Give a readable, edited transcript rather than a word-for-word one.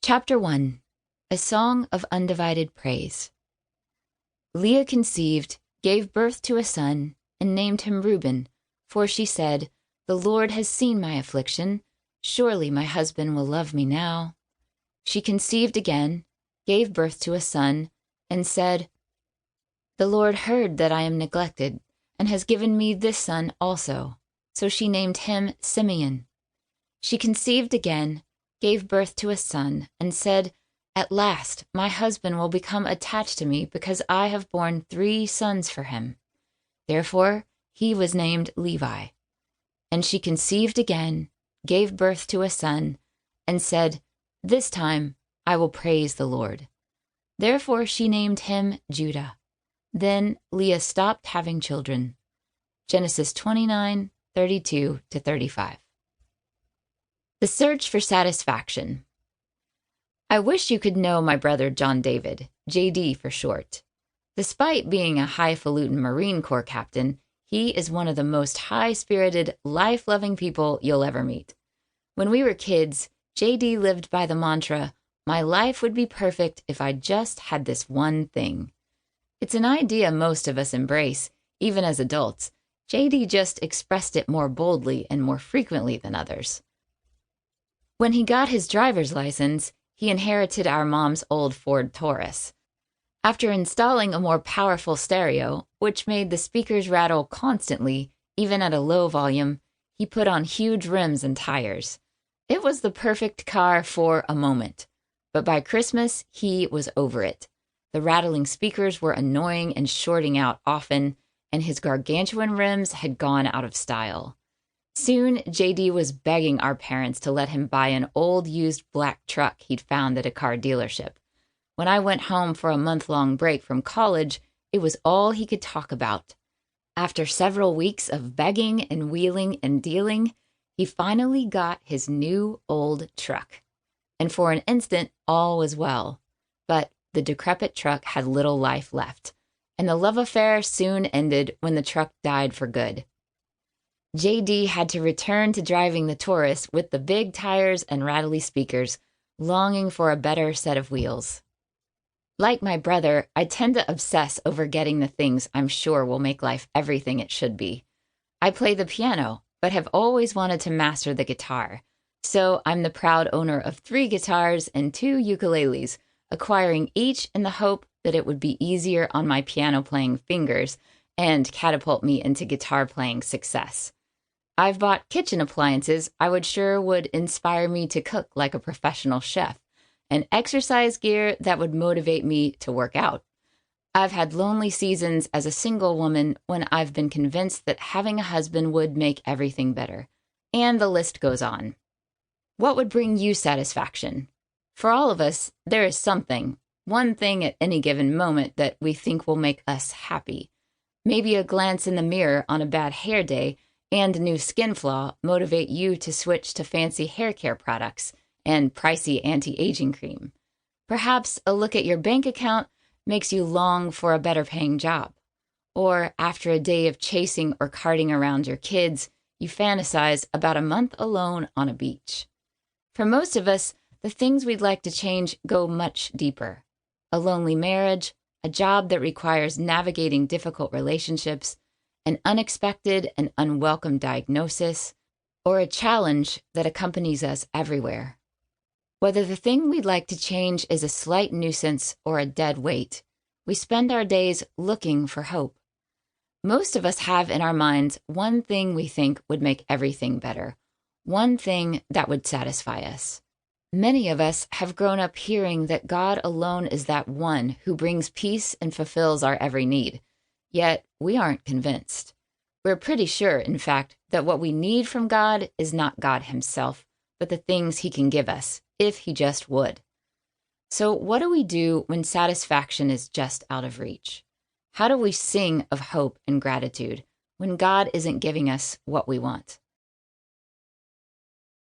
Chapter 1. A Song of Undivided Praise. Leah conceived, gave birth to a son, and named him Reuben, for she said, "The Lord has seen my affliction. Surely my husband will love me now." She conceived again, gave birth to a son, and said, "The Lord heard that I am neglected, and has given me this son also." So she named him Simeon. She conceived again, gave birth to a son, and said, "At last my husband will become attached to me, because I have borne 3 sons for him." Therefore he was named Levi. And she conceived again, gave birth to a son, and said, "This time I will praise the Lord." Therefore she named him Judah. Then Leah stopped having children. Genesis 29:32-35. The Search for Satisfaction. I wish you could know my brother John David, JD for short. Despite being a highfalutin Marine Corps captain, he is one of the most high-spirited, life-loving people you'll ever meet. When we were kids, JD lived by the mantra, "My life would be perfect if I just had this one thing." It's an idea most of us embrace, even as adults. JD just expressed it more boldly and more frequently than others. When he got his driver's license, he inherited our mom's old Ford Taurus. After installing a more powerful stereo, which made the speakers rattle constantly, even at a low volume, he put on huge rims and tires. It was the perfect car for a moment. But by Christmas, he was over it. The rattling speakers were annoying and shorting out often, and his gargantuan rims had gone out of style. Soon, JD was begging our parents to let him buy an old used black truck he'd found at a car dealership. When I went home for a month-long break from college, it was all he could talk about. After several weeks of begging and wheeling and dealing, he finally got his new old truck. And for an instant, all was well. But the decrepit truck had little life left, and the love affair soon ended when the truck died for good. JD had to return to driving the Taurus with the big tires and rattly speakers, longing for a better set of wheels. Like my brother, I tend to obsess over getting the things I'm sure will make life everything it should be. I play the piano, but have always wanted to master the guitar. So I'm the proud owner of 3 guitars and 2 ukuleles, acquiring each in the hope that it would be easier on my piano-playing fingers and catapult me into guitar-playing success. I've bought kitchen appliances I would inspire me to cook like a professional chef, and exercise gear that would motivate me to work out. I've had lonely seasons as a single woman when I've been convinced that having a husband would make everything better. And the list goes on. What would bring you satisfaction? For all of us, there is something, one thing at any given moment that we think will make us happy. Maybe a glance in the mirror on a bad hair day and a new skin flaw motivate you to switch to fancy hair care products and pricey anti-aging cream. Perhaps a look at your bank account makes you long for a better paying job. Or after a day of chasing or carting around your kids, you fantasize about a month alone on a beach. For most of us, the things we'd like to change go much deeper. A lonely marriage, a job that requires navigating difficult relationships, an unexpected and unwelcome diagnosis, or a challenge that accompanies us everywhere. Whether the thing we'd like to change is a slight nuisance or a dead weight, we spend our days looking for hope. Most of us have in our minds one thing we think would make everything better, one thing that would satisfy us. Many of us have grown up hearing that God alone is that one who brings peace and fulfills our every need. Yet we aren't convinced. We're pretty sure, in fact, that what we need from God is not God himself, but the things he can give us, if he just would. So what do we do when satisfaction is just out of reach? How do we sing of hope and gratitude when God isn't giving us what we want?